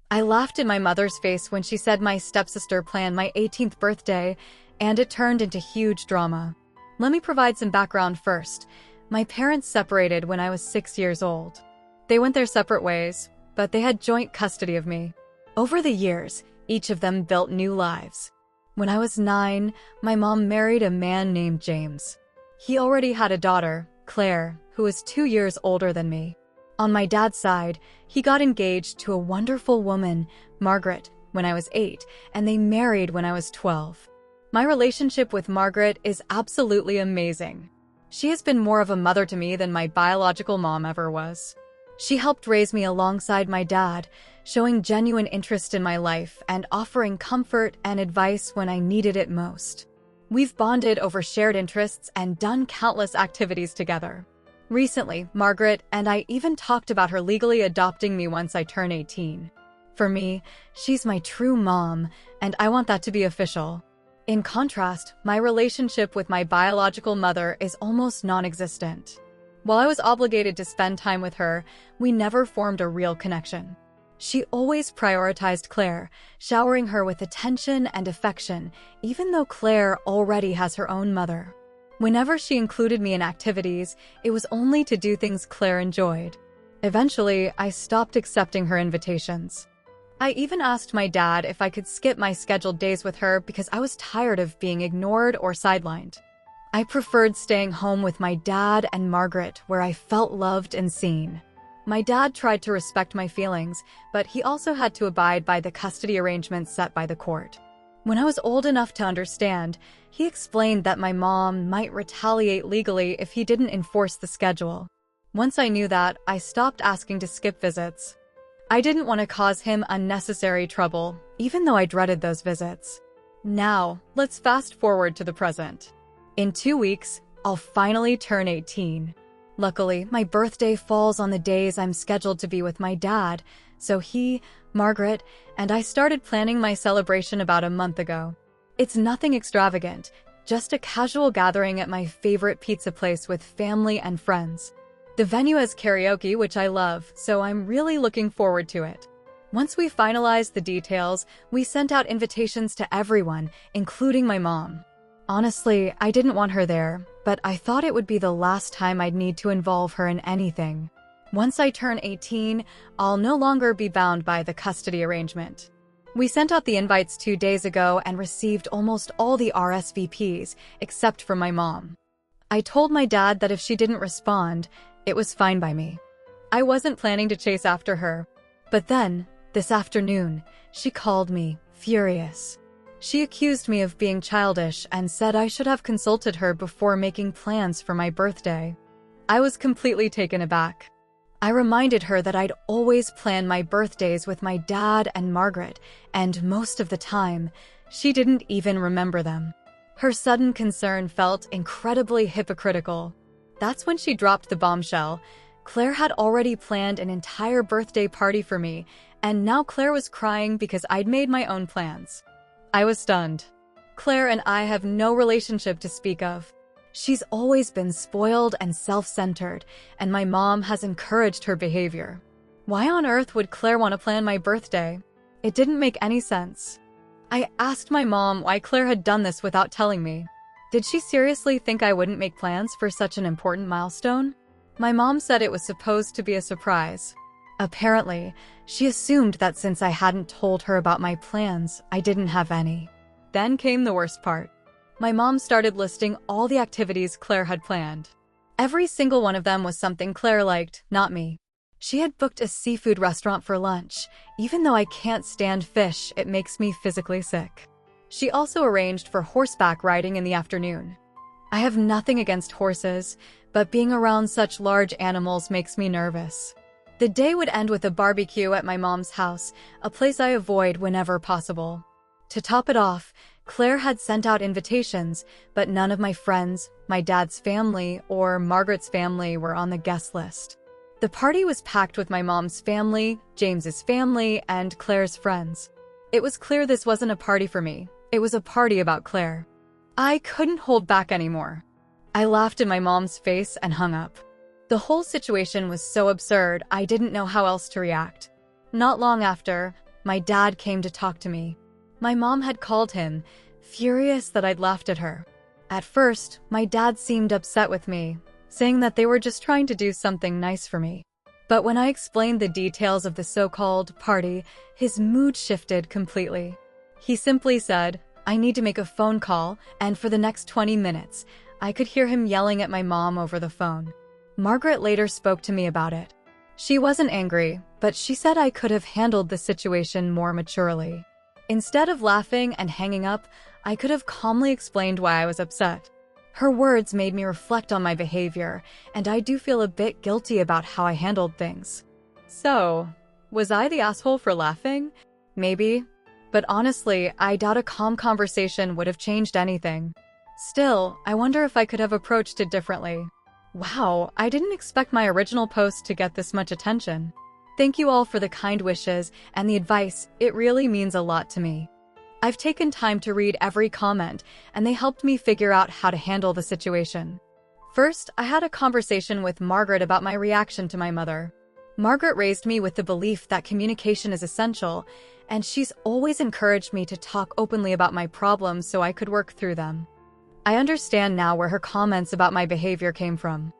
I laughed in my mother's face when she said my stepsister planned my 18th birthday, and it turned into huge drama. Let me provide some background first. My parents separated when I was 6 years old. They went their separate ways, but they had joint custody of me. Over the years, each of them built new lives. When I was 9, my mom married a man named James. He already had a daughter, Claire, who was 2 years older than me. On my dad's side, he got engaged to a wonderful woman, Margaret, when I was 8, and they married when I was 12. My relationship with Margaret is absolutely amazing. She has been more of a mother to me than my biological mom ever was. She helped raise me alongside my dad, showing genuine interest in my life and offering comfort and advice when I needed it most. We've bonded over shared interests and done countless activities together. Recently, Margaret and I even talked about her legally adopting me once I turn 18. For me, she's my true mom, and I want that to be official. In contrast, my relationship with my biological mother is almost non-existent. While I was obligated to spend time with her, we never formed a real connection. She always prioritized Claire, showering her with attention and affection, even though Claire already has her own mother. Whenever she included me in activities, it was only to do things Claire enjoyed. Eventually, I stopped accepting her invitations. I even asked my dad if I could skip my scheduled days with her because I was tired of being ignored or sidelined. I preferred staying home with my dad and Margaret, where I felt loved and seen. My dad tried to respect my feelings, but he also had to abide by the custody arrangements set by the court. When I was old enough to understand, he explained that my mom might retaliate legally if he didn't enforce the schedule. Once I knew that, I stopped asking to skip visits. I didn't want to cause him unnecessary trouble, even though I dreaded those visits. Now, let's fast forward to the present. In 2 weeks, I'll finally turn 18. Luckily, my birthday falls on the days I'm scheduled to be with my dad, so he, Margaret, and I started planning my celebration about a month ago. It's nothing extravagant, just a casual gathering at my favorite pizza place with family and friends. The venue has karaoke, which I love, so I'm really looking forward to it. Once we finalized the details, we sent out invitations to everyone, including my mom. Honestly, I didn't want her there, but I thought it would be the last time I'd need to involve her in anything. Once I turn 18, I'll no longer be bound by the custody arrangement. We sent out the invites 2 days ago and received almost all the RSVPs, except for my mom. I told my dad that if she didn't respond, it was fine by me. I wasn't planning to chase after her. But then, this afternoon, she called me, furious. She accused me of being childish and said I should have consulted her before making plans for my birthday. I was completely taken aback. I reminded her that I'd always plan my birthdays with my dad and Margaret, and most of the time, she didn't even remember them. Her sudden concern felt incredibly hypocritical. That's when she dropped the bombshell. Claire had already planned an entire birthday party for me, and now Claire was crying because I'd made my own plans. I was stunned. Claire and I have no relationship to speak of. She's always been spoiled and self-centered, and my mom has encouraged her behavior. Why on earth would Claire want to plan my birthday? It didn't make any sense. I asked my mom why Claire had done this without telling me. Did she seriously think I wouldn't make plans for such an important milestone? My mom said it was supposed to be a surprise. Apparently, she assumed that since I hadn't told her about my plans, I didn't have any. Then came the worst part. My mom started listing all the activities Claire had planned. Every single one of them was something Claire liked, not me. She had booked a seafood restaurant for lunch. Even though I can't stand fish, it makes me physically sick. She also arranged for horseback riding in the afternoon. I have nothing against horses, but being around such large animals makes me nervous. The day would end with a barbecue at my mom's house, a place I avoid whenever possible. To top it off, Claire had sent out invitations, but none of my friends, my dad's family, or Margaret's family were on the guest list. The party was packed with my mom's family, James's family, and Claire's friends. It was clear this wasn't a party for me. It was a party about Claire. I couldn't hold back anymore. I laughed in my mom's face and hung up. The whole situation was so absurd, I didn't know how else to react. Not long after, my dad came to talk to me. My mom had called him, furious that I'd laughed at her. At first, my dad seemed upset with me, saying that they were just trying to do something nice for me. But when I explained the details of the so-called party, his mood shifted completely. He simply said, "I need to make a phone call," and for the next 20 minutes, I could hear him yelling at my mom over the phone. Margaret later spoke to me about it. She wasn't angry, but she said I could have handled the situation more maturely. Instead of laughing and hanging up, I could have calmly explained why I was upset. Her words made me reflect on my behavior, and I do feel a bit guilty about how I handled things. So, was I the asshole for laughing? Maybe. But honestly, I doubt a calm conversation would have changed anything. Still, I wonder if I could have approached it differently. Wow, I didn't expect my original post to get this much attention. Thank you all for the kind wishes and the advice. It really means a lot to me. I've taken time to read every comment, and they helped me figure out how to handle the situation. First, I had a conversation with Margaret about my reaction to my mother. Margaret raised me with the belief that communication is essential, and she's always encouraged me to talk openly about my problems so I could work through them. I understand now where her comments about my behavior came from.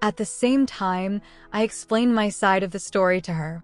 At the same time, I explained my side of the story to her.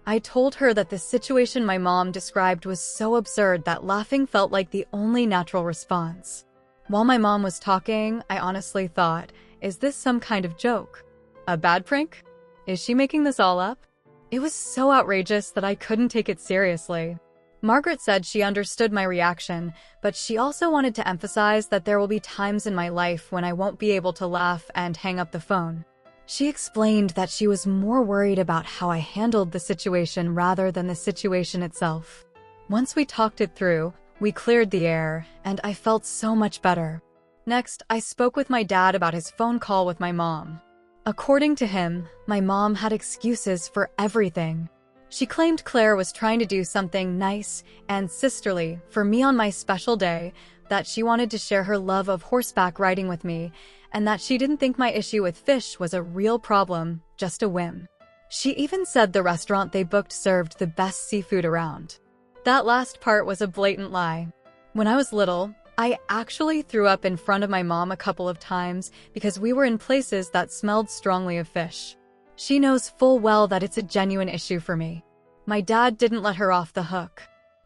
I told her that the situation my mom described was so absurd that laughing felt like the only natural response. While my mom was talking, I honestly thought, is this some kind of joke? A bad prank? Is she making this all up? It was so outrageous that I couldn't take it seriously. Margaret said she understood my reaction, but she also wanted to emphasize that there will be times in my life when I won't be able to laugh and hang up the phone. She explained that she was more worried about how I handled the situation rather than the situation itself. Once we talked it through, we cleared the air, and I felt so much better. Next, I spoke with my dad about his phone call with my mom. According to him, my mom had excuses for everything. She claimed Claire was trying to do something nice and sisterly for me on my special day, that she wanted to share her love of horseback riding with me, and that she didn't think my issue with fish was a real problem, just a whim. She even said the restaurant they booked served the best seafood around. That last part was a blatant lie. When I was little, I actually threw up in front of my mom a couple of times because we were in places that smelled strongly of fish. She knows full well that it's a genuine issue for me. My dad didn't let her off the hook.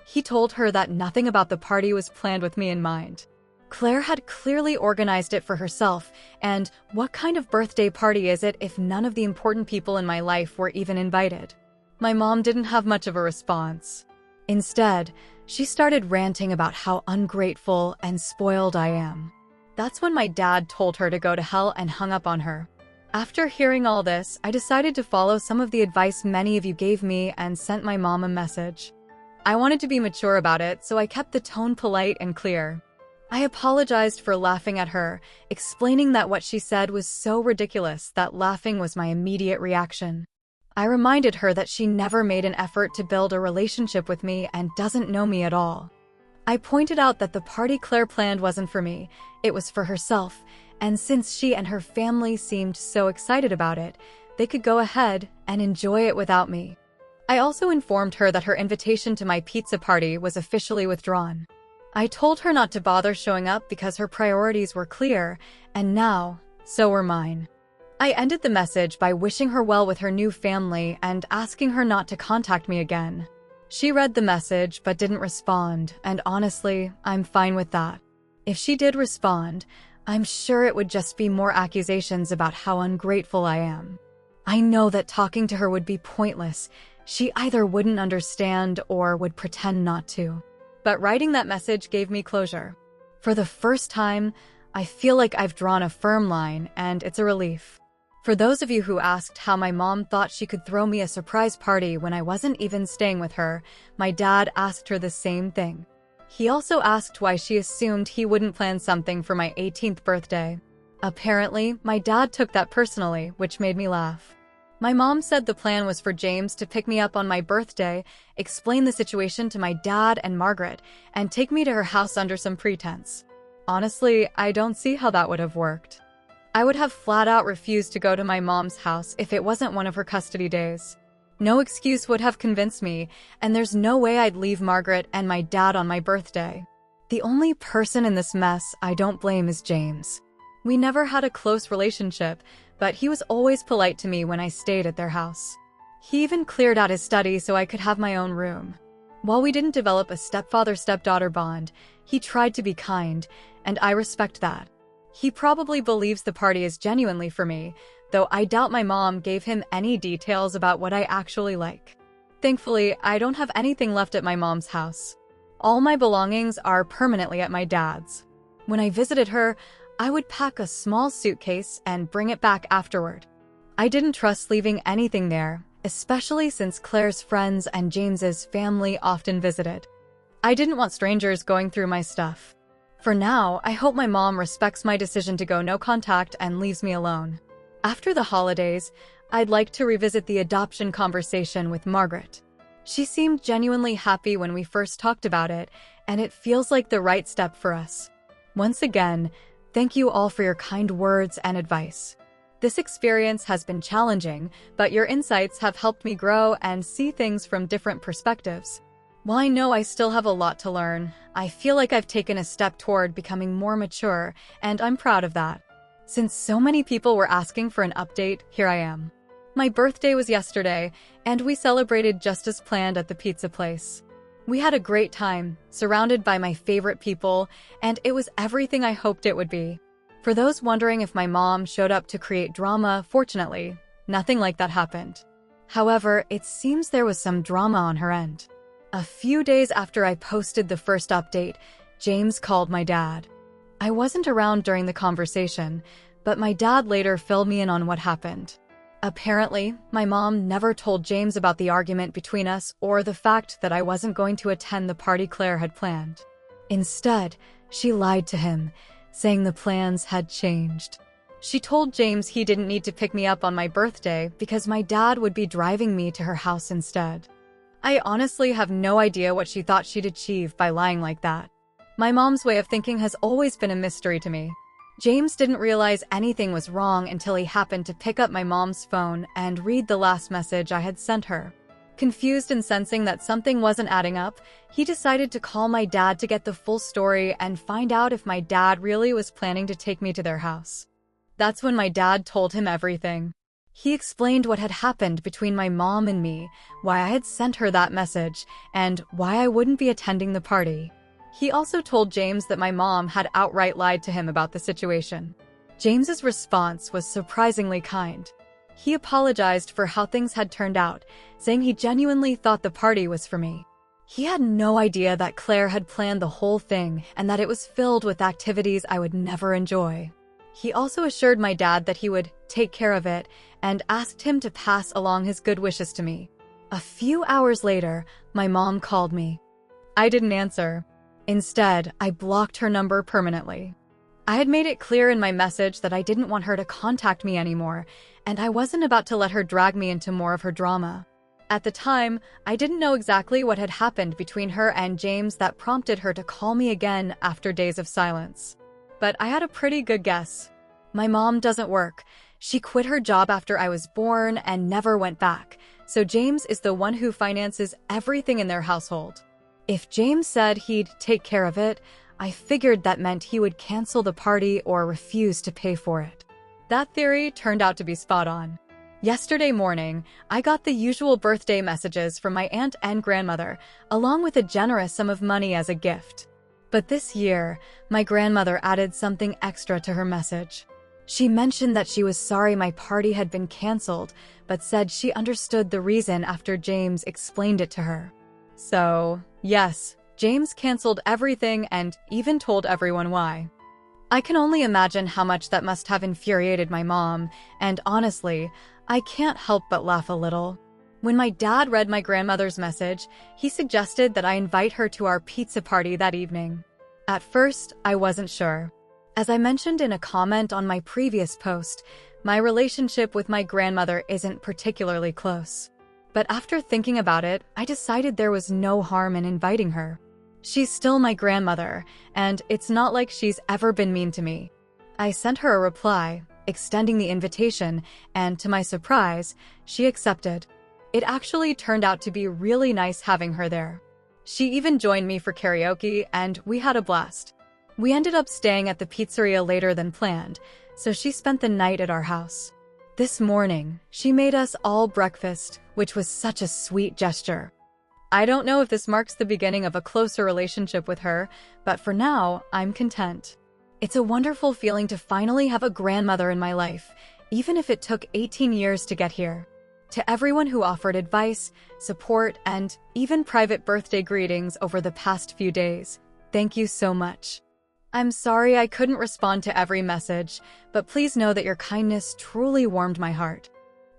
He told her that nothing about the party was planned with me in mind. Claire had clearly organized it for herself, and what kind of birthday party is it if none of the important people in my life were even invited? My mom didn't have much of a response. Instead, she started ranting about how ungrateful and spoiled I am. That's when my dad told her to go to hell and hung up on her. After hearing all this, I decided to follow some of the advice many of you gave me and sent my mom a message. I wanted to be mature about it, so I kept the tone polite and clear. I apologized for laughing at her, explaining that what she said was so ridiculous that laughing was my immediate reaction. I reminded her that she never made an effort to build a relationship with me and doesn't know me at all. I pointed out that the party Claire planned wasn't for me, it was for herself, and since she and her family seemed so excited about it, they could go ahead and enjoy it without me. I also informed her that her invitation to my pizza party was officially withdrawn. I told her not to bother showing up because her priorities were clear, and now, so were mine. I ended the message by wishing her well with her new family and asking her not to contact me again. She read the message but didn't respond, and honestly, I'm fine with that. If she did respond, I'm sure it would just be more accusations about how ungrateful I am. I know that talking to her would be pointless. She either wouldn't understand or would pretend not to. But writing that message gave me closure. For the first time, I feel like I've drawn a firm line, and it's a relief. For those of you who asked how my mom thought she could throw me a surprise party when I wasn't even staying with her, my dad asked her the same thing. He also asked why she assumed he wouldn't plan something for my 18th birthday. Apparently, my dad took that personally, which made me laugh. My mom said the plan was for James to pick me up on my birthday, explain the situation to my dad and Margaret, and take me to her house under some pretense. Honestly, I don't see how that would have worked. I would have flat out refused to go to my mom's house if it wasn't one of her custody days. No excuse would have convinced me, and there's no way I'd leave Margaret and my dad on my birthday. The only person in this mess I don't blame is James. We never had a close relationship, but he was always polite to me when I stayed at their house. He even cleared out his study so I could have my own room. While we didn't develop a stepfather-stepdaughter bond, he tried to be kind, and I respect that. He probably believes the party is genuinely for me, though I doubt my mom gave him any details about what I actually like. Thankfully, I don't have anything left at my mom's house. All my belongings are permanently at my dad's. When I visited her, I would pack a small suitcase and bring it back afterward. I didn't trust leaving anything there, especially since Claire's friends and James's family often visited. I didn't want strangers going through my stuff. For now, I hope my mom respects my decision to go no contact and leaves me alone. After the holidays, I'd like to revisit the adoption conversation with Margaret. She seemed genuinely happy when we first talked about it, and it feels like the right step for us. Once again, thank you all for your kind words and advice. This experience has been challenging, but your insights have helped me grow and see things from different perspectives. While I know I still have a lot to learn, I feel like I've taken a step toward becoming more mature, and I'm proud of that. Since so many people were asking for an update, here I am. My birthday was yesterday, and we celebrated just as planned at the pizza place. We had a great time, surrounded by my favorite people, and it was everything I hoped it would be. For those wondering if my mom showed up to create drama, fortunately, nothing like that happened. However, it seems there was some drama on her end. A few days after I posted the first update, James called my dad. I wasn't around during the conversation, but my dad later filled me in on what happened. Apparently, my mom never told James about the argument between us or the fact that I wasn't going to attend the party Claire had planned. Instead, she lied to him, saying the plans had changed. She told James he didn't need to pick me up on my birthday because my dad would be driving me to her house instead. I honestly have no idea what she thought she'd achieve by lying like that. My mom's way of thinking has always been a mystery to me. James didn't realize anything was wrong until he happened to pick up my mom's phone and read the last message I had sent her. Confused and sensing that something wasn't adding up, he decided to call my dad to get the full story and find out if my dad really was planning to take me to their house. That's when my dad told him everything. He explained what had happened between my mom and me, why I had sent her that message, and why I wouldn't be attending the party. He also told James that my mom had outright lied to him about the situation. James's response was surprisingly kind. He apologized for how things had turned out, saying he genuinely thought the party was for me. He had no idea that Claire had planned the whole thing and that it was filled with activities I would never enjoy. He also assured my dad that he would take care of it and asked him to pass along his good wishes to me. A few hours later, my mom called me. I didn't answer. Instead, I blocked her number permanently. I had made it clear in my message that I didn't want her to contact me anymore, and I wasn't about to let her drag me into more of her drama. At the time, I didn't know exactly what had happened between her and James that prompted her to call me again after days of silence. But I had a pretty good guess. My mom doesn't work. She quit her job after I was born and never went back, so James is the one who finances everything in their household. If James said he'd take care of it, I figured that meant he would cancel the party or refuse to pay for it. That theory turned out to be spot on. Yesterday morning, I got the usual birthday messages from my aunt and grandmother, along with a generous sum of money as a gift. But this year, my grandmother added something extra to her message. She mentioned that she was sorry my party had been canceled, but said she understood the reason after James explained it to her. So, yes, James canceled everything and even told everyone why. I can only imagine how much that must have infuriated my mom, and honestly, I can't help but laugh a little. When my dad read my grandmother's message, he suggested that I invite her to our pizza party that evening. At first, I wasn't sure. As I mentioned in a comment on my previous post, my relationship with my grandmother isn't particularly close. But after thinking about it, I decided there was no harm in inviting her. She's still my grandmother, and it's not like she's ever been mean to me. I sent her a reply, extending the invitation, and to my surprise, she accepted. It actually turned out to be really nice having her there. She even joined me for karaoke, and we had a blast. We ended up staying at the pizzeria later than planned, so she spent the night at our house. This morning, she made us all breakfast, which was such a sweet gesture. I don't know if this marks the beginning of a closer relationship with her, but for now, I'm content. It's a wonderful feeling to finally have a grandmother in my life, even if it took 18 years to get here. To everyone who offered advice, support, and even private birthday greetings over the past few days, thank you so much. I'm sorry I couldn't respond to every message, but please know that your kindness truly warmed my heart.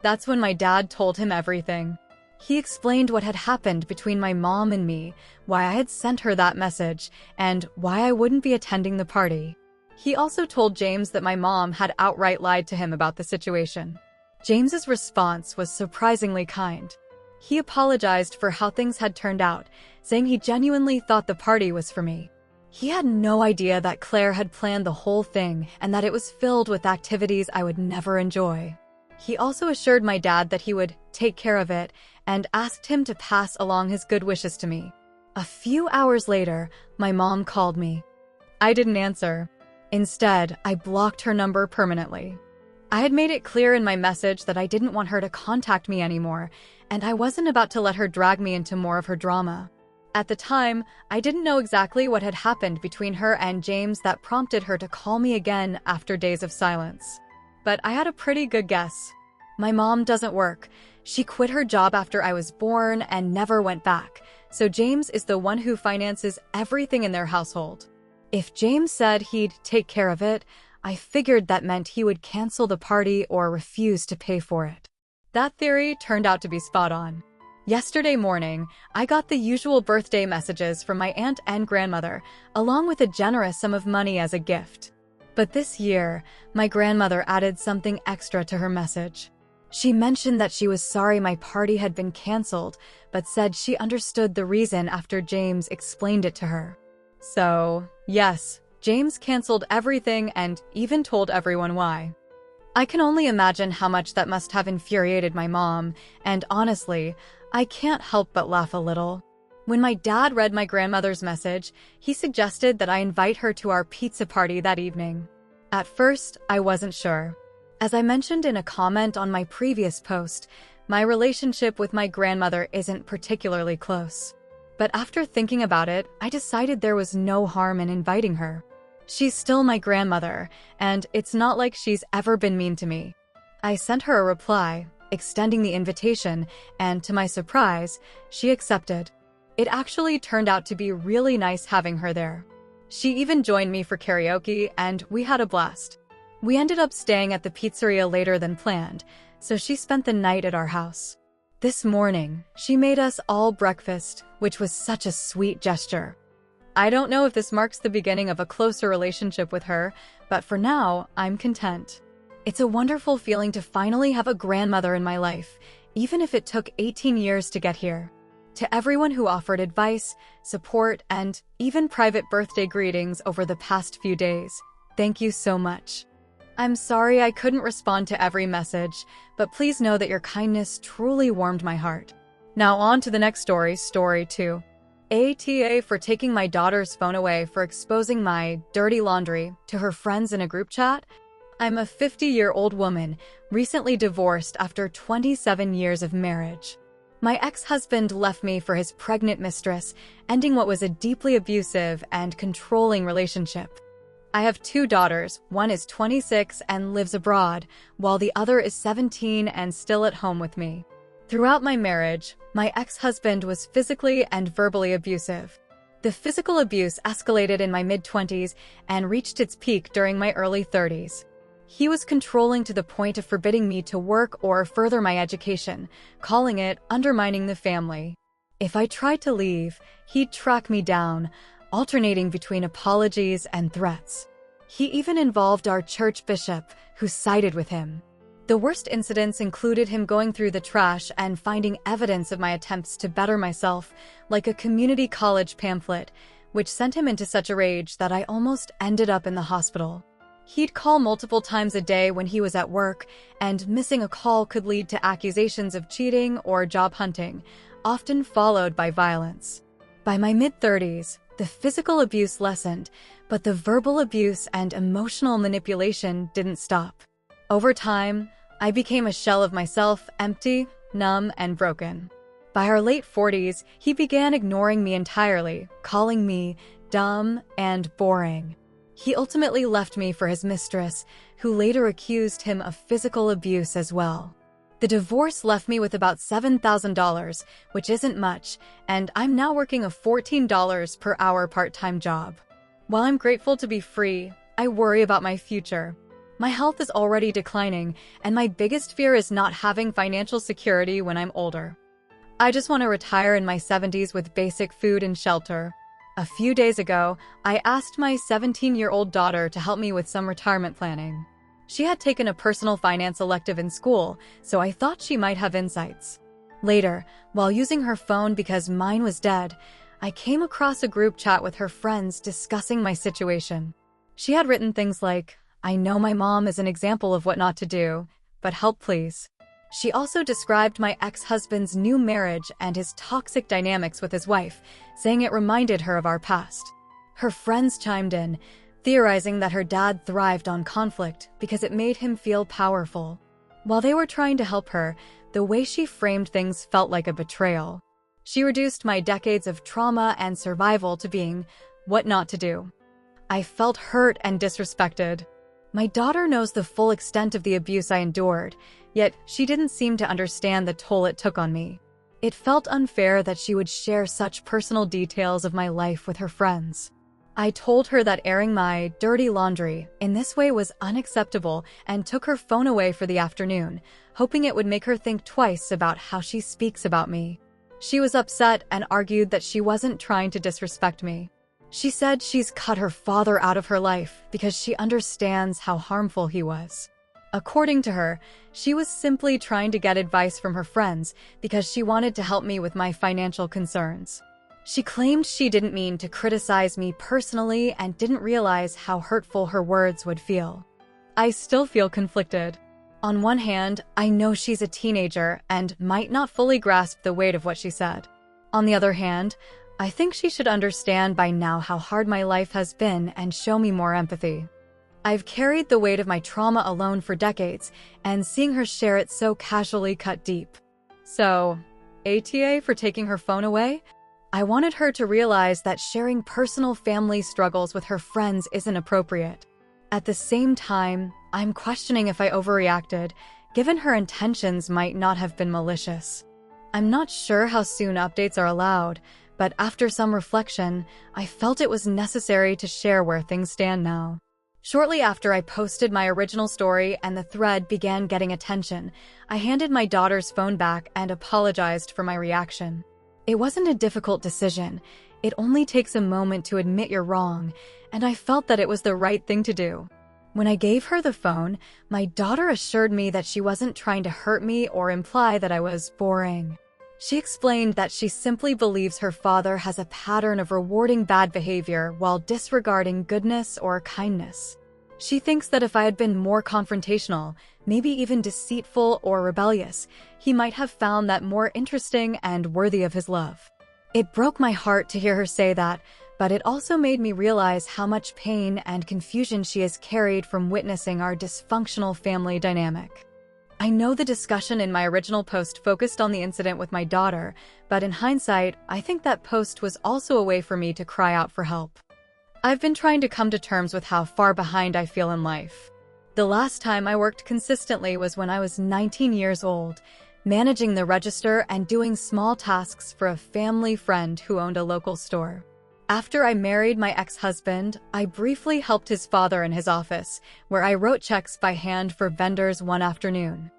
That's when my dad told him everything. He explained what had happened between my mom and me, why I had sent her that message, and why I wouldn't be attending the party. He also told James that my mom had outright lied to him about the situation. James's response was surprisingly kind. He apologized for how things had turned out, saying he genuinely thought the party was for me. He had no idea that Claire had planned the whole thing and that it was filled with activities I would never enjoy. He also assured my dad that he would take care of it and asked him to pass along his good wishes to me. A few hours later, my mom called me. I didn't answer. Instead, I blocked her number permanently. I had made it clear in my message that I didn't want her to contact me anymore, and I wasn't about to let her drag me into more of her drama. At the time, I didn't know exactly what had happened between her and James that prompted her to call me again after days of silence. But I had a pretty good guess. My mom doesn't work. She quit her job after I was born and never went back, so James is the one who finances everything in their household. If James said he'd take care of it, I figured that meant he would cancel the party or refuse to pay for it. That theory turned out to be spot on. Yesterday morning, I got the usual birthday messages from my aunt and grandmother, along with a generous sum of money as a gift. But this year, my grandmother added something extra to her message. She mentioned that she was sorry my party had been canceled, but said she understood the reason after James explained it to her. So, yes, James canceled everything and even told everyone why. I can only imagine how much that must have infuriated my mom, and honestly, I can't help but laugh a little. When my dad read my grandmother's message, he suggested that I invite her to our pizza party that evening. At first, I wasn't sure. As I mentioned in a comment on my previous post, my relationship with my grandmother isn't particularly close. But after thinking about it, I decided there was no harm in inviting her. She's still my grandmother, and it's not like she's ever been mean to me. I sent her a reply, extending the invitation, and to my surprise, she accepted. It actually turned out to be really nice having her there. She even joined me for karaoke, and we had a blast. We ended up staying at the pizzeria later than planned, so she spent the night at our house. This morning, she made us all breakfast, which was such a sweet gesture. I don't know if this marks the beginning of a closer relationship with her, but for now, I'm content. It's a wonderful feeling to finally have a grandmother in my life, even if it took 18 years to get here. To everyone who offered advice, support, and even private birthday greetings over the past few days, thank you so much. I'm sorry I couldn't respond to every message, but please know that your kindness truly warmed my heart. Now on to the next story, story 2. ATA for taking my daughter's phone away for exposing my dirty laundry to her friends in a group chat. I'm a 50-year-old woman, recently divorced after 27 years of marriage. My ex-husband left me for his pregnant mistress, ending what was a deeply abusive and controlling relationship. I have 2 daughters, one is 26 and lives abroad, while the other is 17 and still at home with me. Throughout my marriage, my ex-husband was physically and verbally abusive. The physical abuse escalated in my mid-20s and reached its peak during my early 30s. He was controlling to the point of forbidding me to work or further my education, calling it undermining the family. If I tried to leave, he'd track me down, alternating between apologies and threats. He even involved our church bishop, who sided with him. The worst incidents included him going through the trash and finding evidence of my attempts to better myself, like a community college pamphlet, which sent him into such a rage that I almost ended up in the hospital. He'd call multiple times a day when he was at work, and missing a call could lead to accusations of cheating or job hunting, often followed by violence. By my mid-30s, the physical abuse lessened, but the verbal abuse and emotional manipulation didn't stop. Over time, I became a shell of myself, empty, numb, and broken. By our late 40s, he began ignoring me entirely, calling me dumb and boring. He ultimately left me for his mistress, who later accused him of physical abuse as well. The divorce left me with about $7,000, which isn't much, and I'm now working a $14 per hour part-time job. While I'm grateful to be free, I worry about my future. My health is already declining, and my biggest fear is not having financial security when I'm older. I just want to retire in my 70s with basic food and shelter. A few days ago, I asked my 17-year-old daughter to help me with some retirement planning. She had taken a personal finance elective in school, so I thought she might have insights. Later, while using her phone because mine was dead, I came across a group chat with her friends discussing my situation. She had written things like, "I know my mom is an example of what not to do, but help please." She also described my ex-husband's new marriage and his toxic dynamics with his wife, saying it reminded her of our past. Her friends chimed in, theorizing that her dad thrived on conflict because it made him feel powerful. While they were trying to help her, the way she framed things felt like a betrayal. She reduced my decades of trauma and survival to being what not to do. I felt hurt and disrespected. My daughter knows the full extent of the abuse I endured, yet she didn't seem to understand the toll it took on me. It felt unfair that she would share such personal details of my life with her friends. I told her that airing my dirty laundry in this way was unacceptable and took her phone away for the afternoon, hoping it would make her think twice about how she speaks about me. She was upset and argued that she wasn't trying to disrespect me. She said she's cut her father out of her life because she understands how harmful he was. According to her, she was simply trying to get advice from her friends because she wanted to help me with my financial concerns. She claimed she didn't mean to criticize me personally and didn't realize how hurtful her words would feel. I still feel conflicted. On one hand, I know she's a teenager and might not fully grasp the weight of what she said. On the other hand, I think she should understand by now how hard my life has been and show me more empathy. I've carried the weight of my trauma alone for decades, and seeing her share it so casually cut deep. So, ATA for taking her phone away? I wanted her to realize that sharing personal family struggles with her friends isn't appropriate. At the same time, I'm questioning if I overreacted, given her intentions might not have been malicious. I'm not sure how soon updates are allowed, but after some reflection, I felt it was necessary to share where things stand now. Shortly after I posted my original story and the thread began getting attention, I handed my daughter's phone back and apologized for my reaction. It wasn't a difficult decision. It only takes a moment to admit you're wrong, and I felt that it was the right thing to do. When I gave her the phone, my daughter assured me that she wasn't trying to hurt me or imply that I was boring. She explained that she simply believes her father has a pattern of rewarding bad behavior while disregarding goodness or kindness. She thinks that if I had been more confrontational, maybe even deceitful or rebellious, he might have found that more interesting and worthy of his love. It broke my heart to hear her say that, but it also made me realize how much pain and confusion she has carried from witnessing our dysfunctional family dynamic. I know the discussion in my original post focused on the incident with my daughter, but in hindsight, I think that post was also a way for me to cry out for help. I've been trying to come to terms with how far behind I feel in life. The last time I worked consistently was when I was 19 years old, managing the register and doing small tasks for a family friend who owned a local store. After I married my ex-husband, I briefly helped his father in his office, where I wrote checks by hand for vendors one afternoon.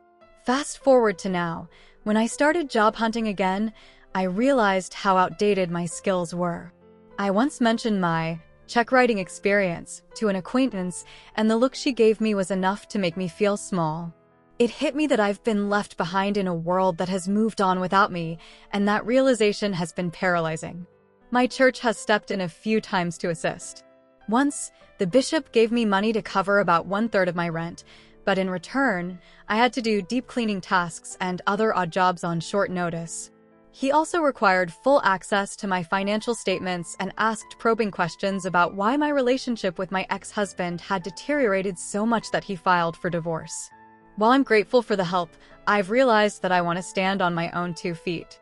Fast forward to now, when I started job hunting again, I realized how outdated my skills were. I once mentioned my check writing experience to an acquaintance, and the look she gave me was enough to make me feel small. It hit me that I've been left behind in a world that has moved on without me, and that realization has been paralyzing. My church has stepped in a few times to assist. Once, the bishop gave me money to cover about 1/3 of my rent, but in return, I had to do deep cleaning tasks and other odd jobs on short notice. He also required full access to my financial statements and asked probing questions about why my relationship with my ex-husband had deteriorated so much that he filed for divorce. While I'm grateful for the help, I've realized that I want to stand on my own 2 feet.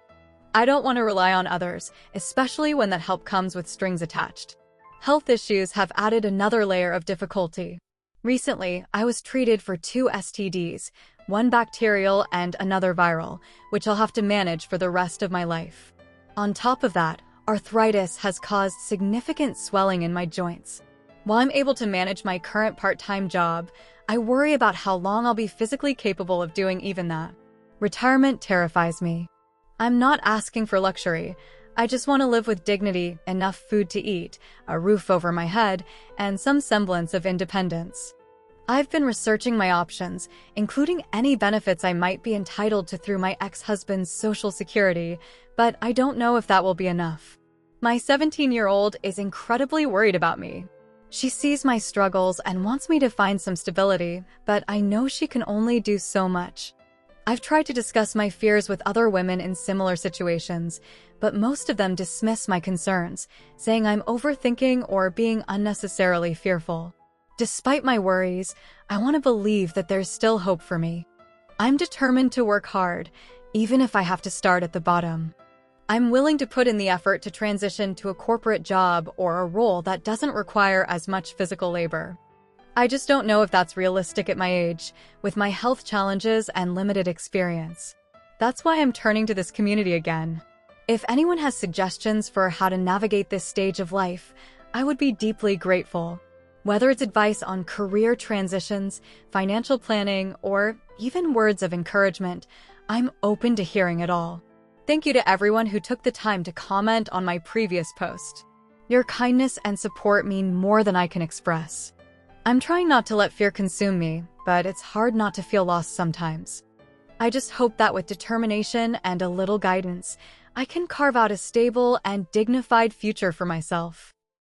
I don't want to rely on others, especially when that help comes with strings attached. Health issues have added another layer of difficulty. Recently, I was treated for 2 STDs, one bacterial and another viral, which I'll have to manage for the rest of my life. On top of that, arthritis has caused significant swelling in my joints. While I'm able to manage my current part-time job, I worry about how long I'll be physically capable of doing even that. Retirement terrifies me. I'm not asking for luxury. I just want to live with dignity, enough food to eat, a roof over my head, and some semblance of independence. I've been researching my options, including any benefits I might be entitled to through my ex-husband's Social Security, but I don't know if that will be enough. My 17-year-old is incredibly worried about me. She sees my struggles and wants me to find some stability, but I know she can only do so much. I've tried to discuss my fears with other women in similar situations, but most of them dismiss my concerns, saying I'm overthinking or being unnecessarily fearful. Despite my worries, I want to believe that there's still hope for me. I'm determined to work hard, even if I have to start at the bottom. I'm willing to put in the effort to transition to a corporate job or a role that doesn't require as much physical labor. I just don't know if that's realistic at my age, with my health challenges and limited experience. That's why I'm turning to this community again. If anyone has suggestions for how to navigate this stage of life, I would be deeply grateful. Whether it's advice on career transitions, financial planning, or even words of encouragement, I'm open to hearing it all. Thank you to everyone who took the time to comment on my previous post. Your kindness and support mean more than I can express. I'm trying not to let fear consume me, but it's hard not to feel lost sometimes. I just hope that with determination and a little guidance, I can carve out a stable and dignified future for myself.